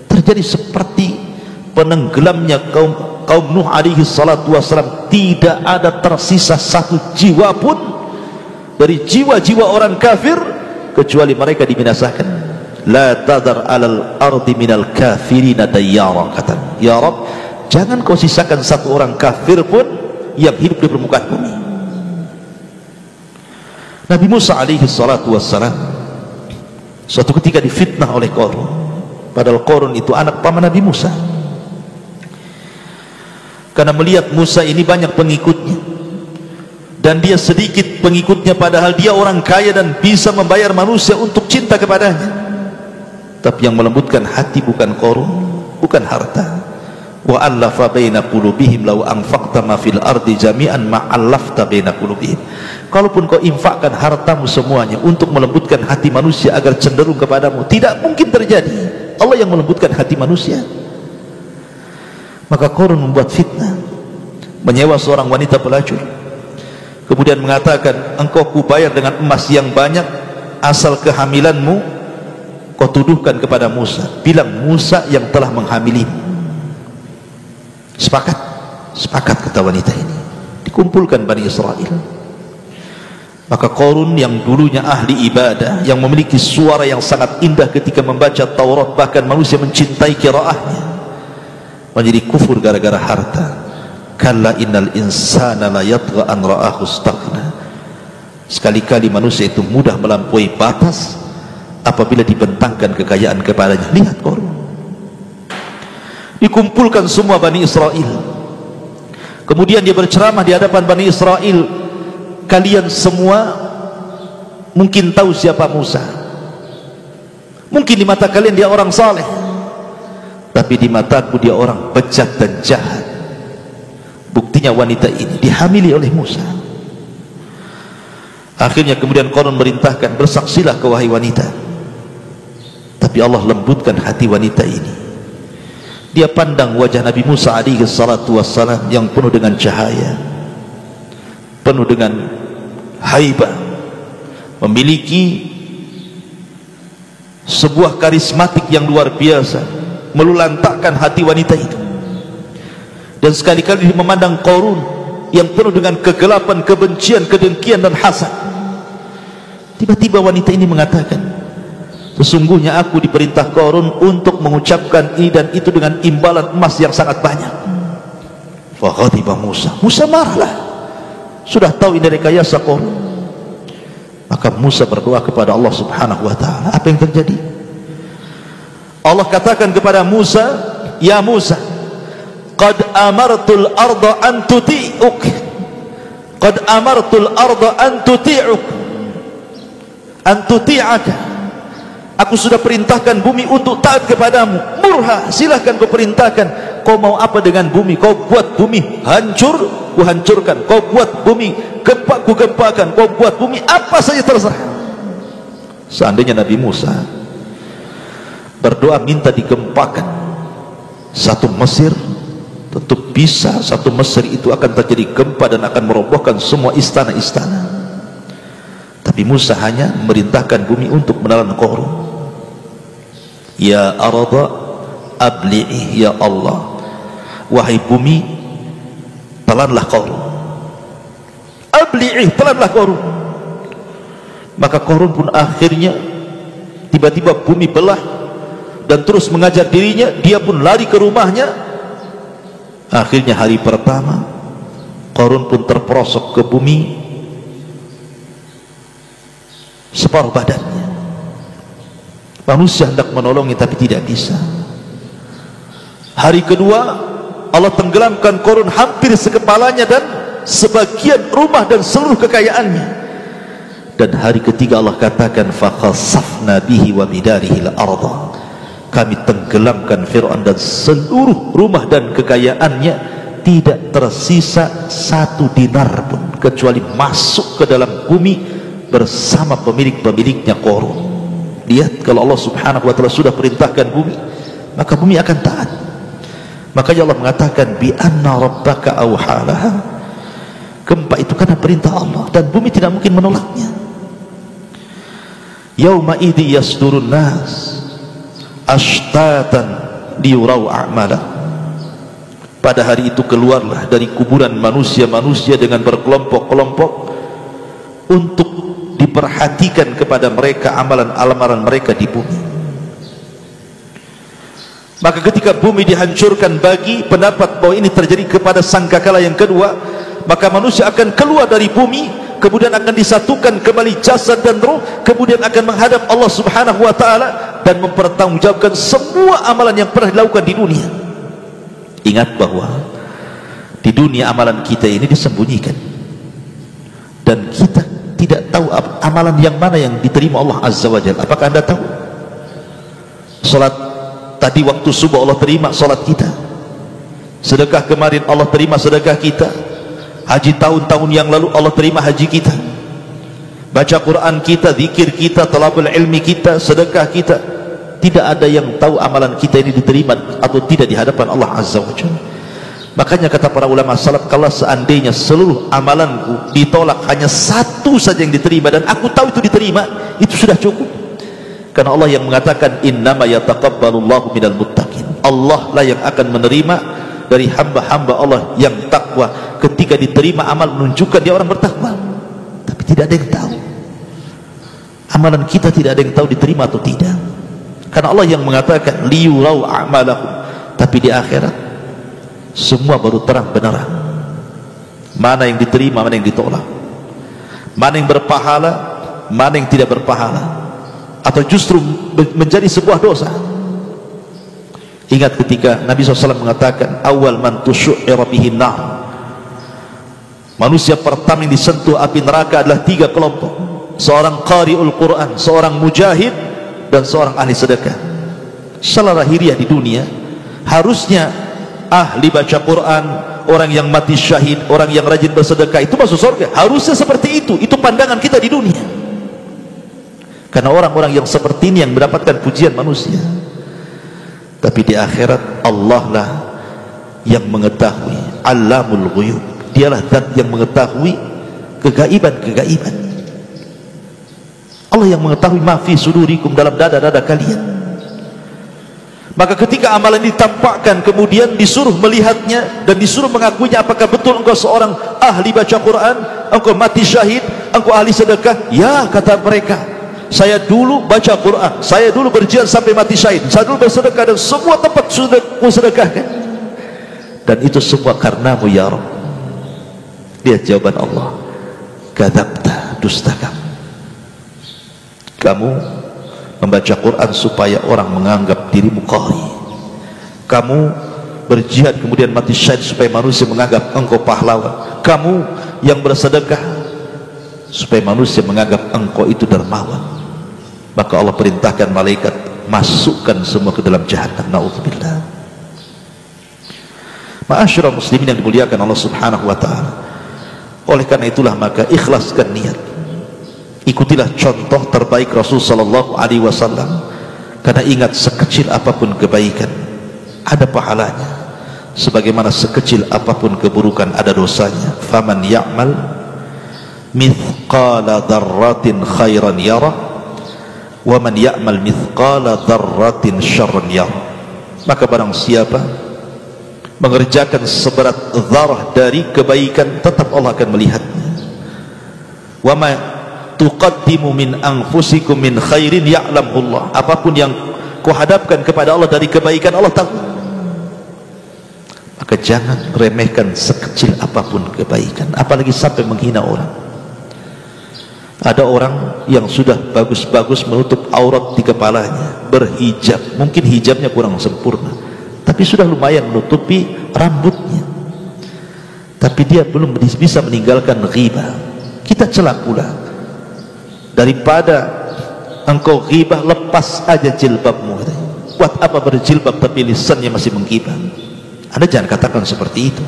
Terjadi seperti penenggelamnya kaum Nuh alaihi salatu wassalam. Tidak ada tersisa satu jiwa pun dari jiwa-jiwa orang kafir kecuali mereka dibinasakan. La tadar alal ardi minal kafirina dayyara, kata ya Rabb, jangan kau sisakan satu orang kafir pun yang hidup di permukaan bumi. Nabi Musa alaihi salatu wassalam suatu ketika difitnah oleh Qarun, padahal Qarun itu anak paman Nabi Musa. Karena melihat Musa ini banyak pengikutnya dan dia sedikit pengikutnya, padahal dia orang kaya dan bisa membayar manusia untuk cinta kepadanya. Tapi yang melembutkan hati bukan Qarun, bukan harta. Wa allafa baina qulubihim law anfaqta ma fil ardi jami'an ma allafta baina qulubihim. Kalaupun kau infakkan hartamu semuanya untuk melembutkan hati manusia agar cenderung kepadamu, tidak mungkin terjadi. Allah yang melembutkan hati manusia. Maka Qarun membuat fitnah, menyewa seorang wanita pelacur, kemudian mengatakan, engkau kubayar dengan emas yang banyak asal kehamilanmu kau tuduhkan kepada Musa, bilang Musa yang telah menghamilimu. Sepakat? Sepakat, kata wanita ini. Dikumpulkan Bani Israel. Maka Qarun yang dulunya ahli ibadah, yang memiliki suara yang sangat indah ketika membaca Taurat, bahkan manusia mencintai qiraahnya, menjadi kufur gara-gara harta. Kalla innal insana la yatgha an ra'ahu istaghna. Sekali-kali manusia itu mudah melampaui batas apabila dibentangkan kekayaan kepadanya. Lihat Qarun. Dikumpulkan semua Bani Israel, kemudian dia berceramah di hadapan Bani Israel, kalian semua mungkin tahu siapa Musa, mungkin di mata kalian dia orang saleh, tapi di mataku dia orang bejat dan jahat. Buktinya wanita ini dihamili oleh Musa. Akhirnya kemudian Qarun merintahkan, bersaksilah kau wahai wanita. Tapi Allah lembutkan hati wanita ini. Dia pandang wajah Nabi Musa alaihi salatu wassalam yang penuh dengan cahaya, penuh dengan haibah, memiliki sebuah karismatik yang luar biasa, melulantakkan hati wanita itu. Dan sekali-kali dia memandang Qarun yang penuh dengan kegelapan, kebencian, kedengkian dan hasad. Tiba-tiba wanita ini mengatakan, sesungguhnya aku diperintah Qarun untuk mengucapkan ini dan itu dengan imbalan emas yang sangat banyak. Faghadiba Musa. Musa marahlah, sudah tahu ini rekayasa Qarun. Maka Musa berdoa kepada Allah subhanahu wa ta'ala. Apa yang terjadi? Allah katakan kepada Musa, ya Musa, qad amartul arda an tuti'uk, qad amartul arda an tuti'uk, an tuti'aka, aku sudah perintahkan bumi untuk taat kepadamu. Murha, silahkan kau perintahkan. Kau mau apa dengan bumi? Kau buat bumi hancur, ku hancurkan. Kau buat bumi gempa, ku gempakan. Kau buat bumi apa saja, terserah. Seandainya Nabi Musa berdoa minta digempakan satu Mesir, tentu bisa satu Mesir itu akan terjadi gempa dan akan merobohkan semua istana-istana. Tapi Musa hanya memerintahkan bumi untuk menelan Qarun. Ya arda abli'i, ya Allah, wahai bumi, telanlah Qarun. Abli'i, telanlah Qarun. Maka Qarun pun akhirnya tiba-tiba bumi belah dan terus mengajar dirinya. Dia pun lari ke rumahnya. Akhirnya hari pertama Qarun pun terperosok ke bumi separuh badannya. Manusia hendak menolongnya tapi tidak bisa. Hari kedua Allah tenggelamkan Qarun hampir sekepalanya dan sebagian rumah dan seluruh kekayaannya. Dan hari ketiga Allah katakan fakhasafna bihi wa bidarihi al-ardh, kami tenggelamkan Fir'aun dan seluruh rumah dan kekayaannya, tidak tersisa satu dinar pun kecuali masuk ke dalam bumi bersama pemilik-pemiliknya Qarun. Lihat, kalau Allah subhanahu wa ta'ala sudah perintahkan bumi, maka bumi akan taat. Makanya Allah mengatakan bi anna rabbaka awhalaha, gempa itu karena perintah Allah dan bumi tidak mungkin menolaknya. Yauma idzi yasdurun nas ashtatan liyurau a'malah, pada hari itu keluarlah dari kuburan manusia-manusia dengan berkelompok-kelompok untuk diperhatikan kepada mereka amalan-amalan mereka di bumi. Maka ketika bumi dihancurkan, bagi pendapat bahwa ini terjadi kepada sangkakala yang kedua, maka manusia akan keluar dari bumi, kemudian akan disatukan kembali jasad dan roh, kemudian akan menghadap Allah subhanahu wa ta'ala dan mempertanggungjawabkan semua amalan yang pernah dilakukan di dunia. Ingat bahwa di dunia amalan kita ini disembunyikan dan kita tidak tahu amalan yang mana yang diterima Allah azza wa jalla. Apakah anda tahu? Salat tadi waktu subuh Allah terima salat kita, sedekah kemarin Allah terima sedekah kita, haji tahun-tahun yang lalu Allah terima haji kita, baca Quran kita, zikir kita, talabul ilmi kita, sedekah kita. Tidak ada yang tahu amalan kita ini diterima atau tidak di hadapan Allah azza wa jalla. Makanya kata para ulama salaf, kalau seandainya seluruh amalanku ditolak, hanya satu saja yang diterima dan aku tahu itu diterima, itu sudah cukup. Karena Allah yang mengatakan innama yataqabbalullahu minal muttaqin, Allah lah yang akan menerima dari hamba-hamba Allah yang takwa. Ketika diterima amal menunjukkan dia orang bertakwa. Tapi tidak ada yang tahu, amalan kita tidak ada yang tahu diterima atau tidak. Karena Allah yang mengatakan liyurau a'malakum, tapi di akhirat semua baru terang benerang, mana yang diterima, mana yang ditolak, mana yang berpahala, mana yang tidak berpahala, atau justru menjadi sebuah dosa. Ingat ketika Nabi SAW mengatakan awal man tusyu'ira bihin nar, manusia pertama yang disentuh api neraka adalah 3 kelompok: seorang qari'ul Quran, seorang mujahid, dan seorang ahli sedekah. Secara lahiriah di dunia harusnya ahli baca Quran, orang yang mati syahid, orang yang rajin bersedekah itu masuk surga. Harusnya seperti itu pandangan kita di dunia. Karena orang-orang yang seperti ini yang mendapatkan pujian manusia. Tapi di akhirat Allah lah yang mengetahui, Allamul Ghuyub. Dialah zat yang mengetahui kegaiban-kegaiban. Allah yang mengetahui ma fi sudurikum, dalam dada-dada kalian. Maka ketika amalan ditampakkan, kemudian disuruh melihatnya dan disuruh mengakuinya, apakah betul engkau seorang ahli baca Quran, engkau mati syahid, engkau ahli sedekah? Ya, kata mereka, saya dulu baca Quran, saya dulu berjihad sampai mati syahid, saya dulu bersedekah dan semua tempat sudah kusedekahkan, dan itu semua karenamu ya Rabb. Lihat jawaban Allah, kadzabta, dusta kamu membaca Quran supaya orang menganggap dirimu qari, Kamu berjihad kemudian mati syahid supaya manusia menganggap engkau pahlawan. Kamu yang bersedekah supaya manusia menganggap engkau itu dermawan. Maka Allah perintahkan malaikat, masukkan semua ke dalam jahannam. Na'udzubillah. Ma'asyiral muslimin yang dimuliakan Allah Subhanahu wa taala. Oleh karena itulah maka ikhlaskan niat. Ikutilah contoh terbaik Rasul sallallahu alaihi wasallam. Karena ingat, sekecil apapun kebaikan ada pahalanya, sebagaimana sekecil apapun keburukan ada dosanya. Faman ya'mal mithqala dzarratin khairan yara wa man ya'mal mithqala dzarratin syarran yara. Maka barang siapa mengerjakan seberat zarah dari kebaikan, tetap Allah akan melihatnya. Wa ma tuqaddimu min anfusikum min khairin ya'lamhu Allah. Apapun yang kau hadapkan kepada Allah dari kebaikan, Allah tahu. Maka jangan remehkan sekecil apapun kebaikan, apalagi sampai menghina orang. Ada orang yang sudah bagus-bagus menutup aurat di kepalanya, berhijab, mungkin hijabnya kurang sempurna, tapi sudah lumayan menutupi rambutnya, tapi dia belum bisa meninggalkan ghibah. Kita celak pula. Daripada engkau ghibah, lepas aja jilbabmu. Buat apa berjilbab tapi lisannya masih menggibah? Anda jangan katakan seperti itu.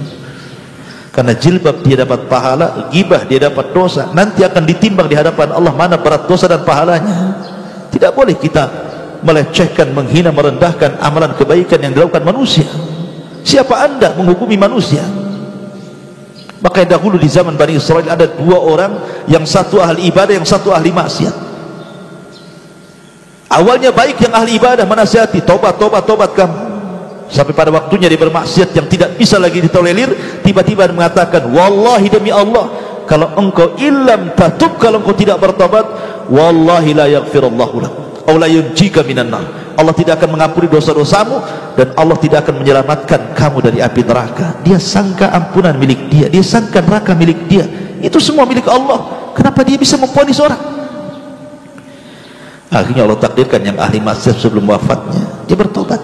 Karena jilbab dia dapat pahala, ghibah dia dapat dosa. Nanti akan ditimbang di hadapan Allah mana berat dosa dan pahalanya. Tidak boleh kita melecehkan, menghina, merendahkan amalan kebaikan yang dilakukan manusia. Siapa Anda menghukumi manusia? Makanya dahulu di zaman Bani Israel ada dua orang, yang satu ahli ibadah, yang satu ahli maksiat. Awalnya baik yang ahli ibadah, menasihati, tobat kamu. Sampai pada waktunya dia bermaksiat yang tidak bisa lagi ditolerir, tiba-tiba mengatakan, wallahi demi Allah, kalau engkau illam tatub, kalau engkau tidak bertobat, wallahi la yaghfirullahu lak aw la yunjika minan nar. Allah tidak akan mengampuni dosa-dosamu dan Allah tidak akan menyelamatkan kamu dari api neraka. Dia sangka ampunan milik dia, dia sangka neraka milik dia. Itu semua milik Allah. Kenapa dia bisa memvonis orang? Akhirnya Allah takdirkan yang ahli maksiat sebelum wafatnya dia bertobat.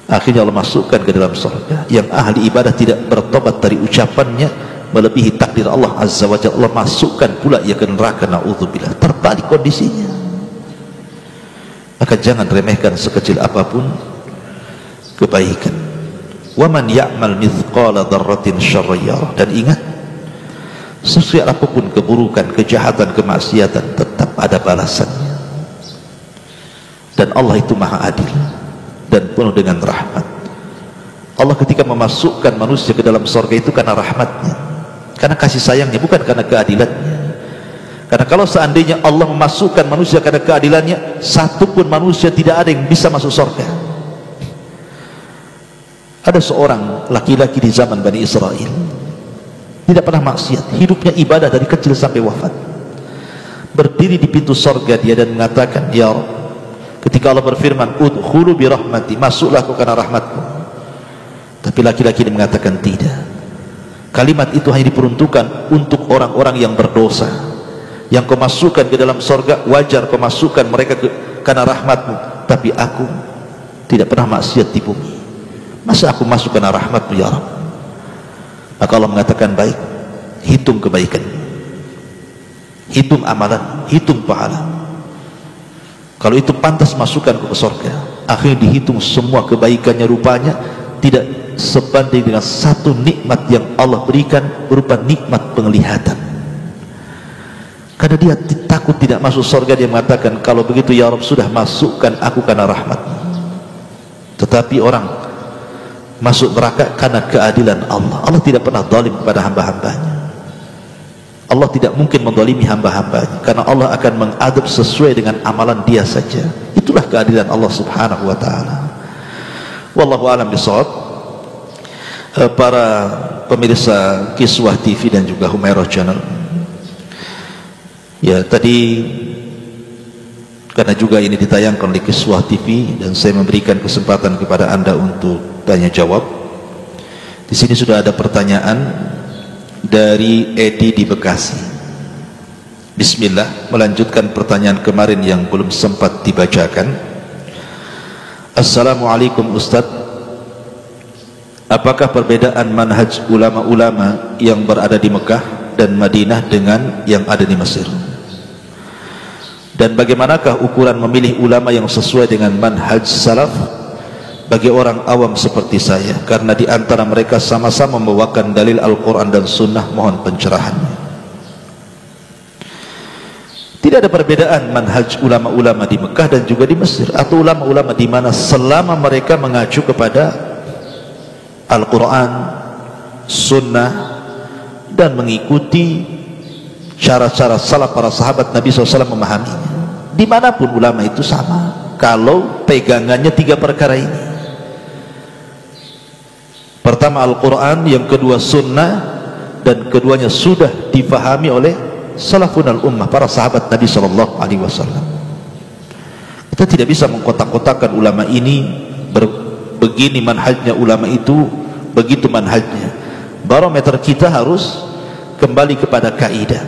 Akhirnya Allah masukkan ke dalam surga. Yang ahli ibadah tidak bertobat dari ucapannya, melebihi takdir Allah Azza wa Jalla, Allah masukkan pula ia ke neraka. Na'udzubillah. Terbalik kondisinya. Maka jangan remehkan sekecil apapun kebaikan. Wa man ya'mal mithqala dzarratin syarran yarah. Dan ingat, sesuai apapun keburukan, kejahatan, kemaksiatan, tetap ada balasannya. Dan Allah itu maha adil dan penuh dengan rahmat. Allah ketika memasukkan manusia ke dalam surga itu karena rahmatnya, karena kasih sayangnya, bukan karena keadilannya. Karena kalau seandainya Allah memasukkan manusia karena keadilannya, satu pun manusia tidak ada yang bisa masuk surga. Ada seorang laki-laki di zaman Bani Israel, tidak pernah maksiat, hidupnya ibadah dari kecil sampai wafat. Berdiri di pintu surga dia dan mengatakan, ya Rabb, ketika Allah berfirman, udkhulu bi rahmati, masuklah kau karena rahmatku. Tapi laki-laki ini mengatakan tidak. Kalimat itu hanya diperuntukkan untuk orang-orang yang berdosa. Yang kau masukkan ke dalam surga, wajar kau masukkan mereka karena rahmatmu. Tapi aku tidak pernah maksiat di bumi, masa aku masuk karena rahmatmu ya Rabb? Maka Allah mengatakan, baik, hitung kebaikan, hitung amalan, hitung pahala. Kalau itu pantas masukkan ke surga. Akhirnya dihitung semua kebaikannya, rupanya tidak sebanding dengan satu nikmat yang Allah berikan, berupa nikmat penglihatan. Karena dia takut tidak masuk surga, dia mengatakan, kalau begitu ya Rabb, sudah masukkan aku karena rahmat-Mu. Tetapi orang masuk neraka karena keadilan Allah. Allah tidak pernah zalim kepada hamba-hambanya. Allah tidak mungkin menzalimi hamba-hambanya, karena Allah akan mengadab sesuai dengan amalan dia saja. Itulah keadilan Allah Subhanahu wa taala. Wallahu a'lam bishawab. Para pemirsa Kiswah TV dan juga Humairah Channel, ya tadi karena juga ini ditayangkan di Kiswah TV dan saya memberikan kesempatan kepada Anda untuk tanya jawab. Di sini sudah ada pertanyaan dari Edi di Bekasi. Bismillah, melanjutkan pertanyaan kemarin yang belum sempat dibacakan. Assalamualaikum Ustaz, apakah perbedaan manhaj ulama-ulama yang berada di Mekah dan Madinah dengan yang ada di Mesir? Dan bagaimanakah ukuran memilih ulama yang sesuai dengan manhaj salaf bagi orang awam seperti saya, karena di antara mereka sama-sama membawakan dalil Al-Quran dan Sunnah? Mohon pencerahannya. Tidak ada perbedaan manhaj ulama-ulama di Mekah dan juga di Mesir, atau ulama-ulama di mana, selama mereka mengacu kepada Al-Quran, Sunnah, dan mengikuti cara-cara salaf para sahabat Nabi SAW memahaminya. Dimanapun ulama itu sama, kalau pegangannya tiga perkara ini: pertama Al-Quran, yang kedua Sunnah, dan keduanya sudah difahami oleh salafun al-ummah, para sahabat Nabi SAW. Kita tidak bisa mengkotak-kotakan ulama ini begini manhajnya, ulama itu begitu manhajnya. Barometer kita harus kembali kepada kaidah.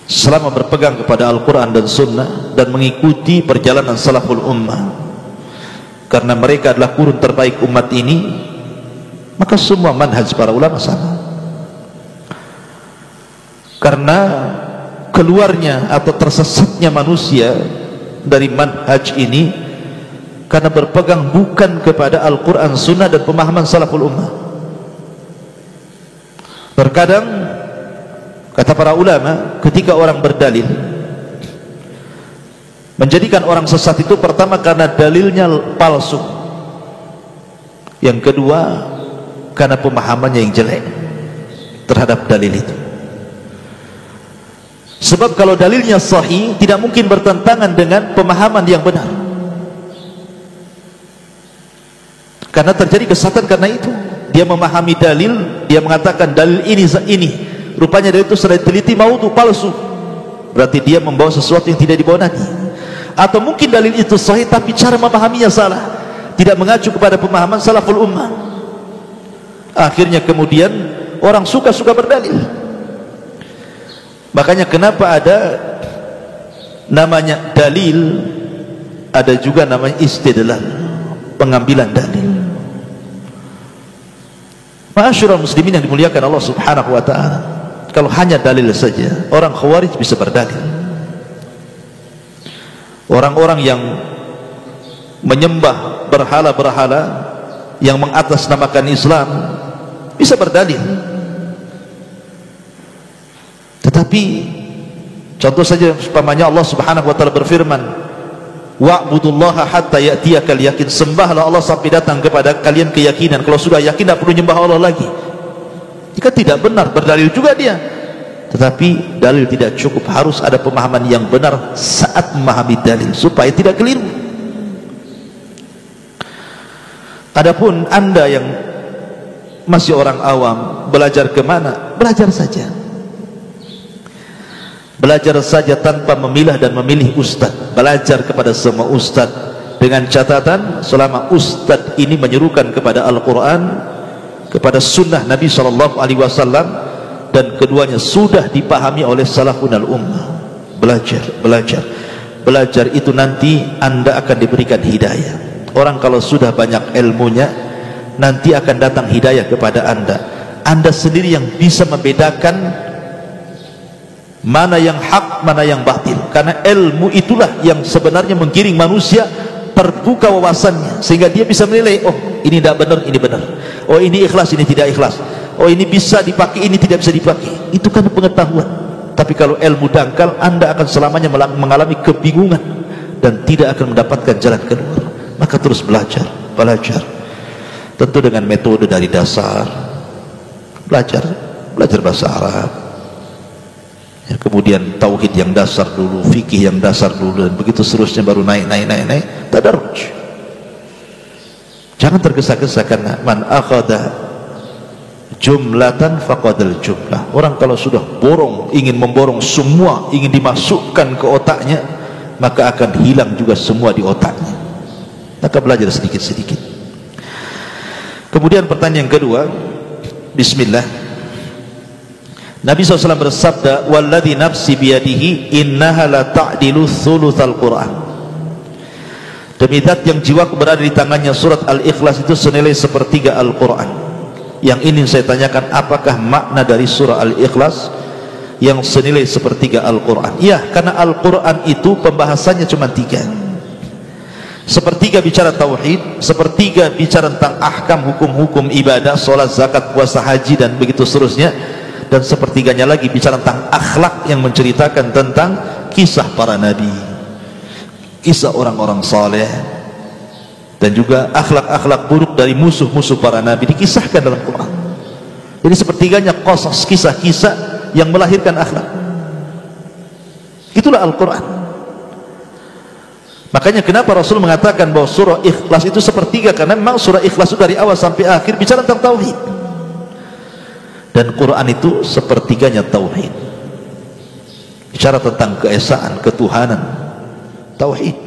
Selama berpegang kepada Al-Quran dan Sunnah dan mengikuti perjalanan salaful ummah, karena mereka adalah kurun terbaik umat ini, maka semua manhaj para ulama sama. Karena keluarnya atau tersesatnya manusia dari manhaj ini karena berpegang bukan kepada Al-Quran, Sunnah, dan pemahaman salaful ummah. Terkadang kata para ulama, ketika orang berdalil, menjadikan orang sesat itu pertama karena dalilnya palsu, yang kedua karena pemahamannya yang jelek terhadap dalil itu. Sebab kalau dalilnya sahih, tidak mungkin bertentangan dengan pemahaman yang benar. Karena terjadi kesesatan karena itu. Dia memahami dalil, dia mengatakan dalil ini, rupanya dalil itu sudah diteliti, maudhu, palsu. Berarti dia membawa sesuatu yang tidak dibawa Nabi. Atau mungkin dalil itu sahih, tapi cara memahaminya salah, tidak mengacu kepada pemahaman salaful ummah. Akhirnya kemudian orang suka-suka berdalil. Makanya kenapa ada namanya dalil, ada juga namanya istidlal, pengambilan dalil. Ma'asyiral muslimin yang dimuliakan Allah Subhanahu wa ta'ala, kalau hanya dalil saja, orang khawarij bisa berdalil. Orang-orang yang menyembah berhala-berhala, yang mengatasnamakan Islam, bisa berdalil. Tetapi contoh saja, umpamanya Allah Subhanahu wa taala berfirman, wa'budullaha hatta ya'tiyakal yakin, sembahlah Allah sampai datang kepada kalian keyakinan. Kalau sudah yakin, tidak perlu nyembah Allah lagi. Jika tidak benar, berdalil juga dia. Tetapi dalil tidak cukup, harus ada pemahaman yang benar saat memahami dalil supaya tidak keliru. Adapun anda yang masih orang awam, belajar kemana? Belajar saja. Belajar saja tanpa memilah dan memilih ustaz. Belajar kepada semua ustaz, dengan catatan selama ustaz ini menyerukan kepada Al-Quran, kepada sunnah Nabi SAW, dan keduanya sudah dipahami oleh salafun al-ummah. Belajar itu nanti anda akan diberikan hidayah. Orang kalau sudah banyak ilmunya, nanti akan datang hidayah kepada anda. Anda sendiri yang bisa membedakan mana yang hak, mana yang batil. Karena ilmu itulah yang sebenarnya menggiring manusia, terbuka wawasannya, sehingga dia bisa menilai, oh ini tidak benar, ini benar. Oh ini ikhlas, ini tidak ikhlas. Oh ini bisa dipakai, ini tidak bisa dipakai. Itu kan pengetahuan. Tapi kalau ilmu dangkal, anda akan selamanya mengalami kebingungan dan tidak akan mendapatkan jalan keluar. Maka terus belajar. Tentu dengan metode dari dasar. Belajar bahasa Arab, ya, kemudian tauhid yang dasar dulu, fikih yang dasar dulu, dan begitu seterusnya baru naik, tadarruj. Jangan tergesa-gesa, karena man akhadha jumlatan faqadal jumlah. Orang kalau sudah ingin memborong semua, ingin dimasukkan ke otaknya, maka akan hilang juga semua di otaknya. Maka belajar sedikit-sedikit. Kemudian pertanyaan yang kedua, bismillah. Nabi SAW bersabda, walladhi nafsi biyadihi innaha la ta'dilu thuluthal Qur'an. Demi zat yang jiwaku berada di tangannya, surat Al-Ikhlas itu senilai sepertiga Al-Quran. Yang ingin saya tanyakan, apakah makna dari surah Al-Ikhlas yang senilai sepertiga Al-Quran? Ya, karena Al-Quran itu pembahasannya cuma 3. Sepertiga bicara tauhid, sepertiga bicara tentang ahkam hukum-hukum ibadah, solat, zakat, puasa, haji dan begitu seterusnya, dan sepertiganya lagi bicara tentang akhlak yang menceritakan tentang kisah para nabi, kisah orang-orang saleh, dan juga akhlak-akhlak buruk dari musuh-musuh para nabi dikisahkan dalam Quran. Jadi sepertiganya qasas, kisah-kisah yang melahirkan akhlak. Itulah Al-Quran. Makanya kenapa Rasul mengatakan bahwa surah Ikhlas itu sepertiga, karena memang surah Ikhlas itu dari awal sampai akhir bicara tentang tauhid. Dan Quran itu sepertiganya tauhid, bicara tentang keesaan, ketuhanan, tauhid.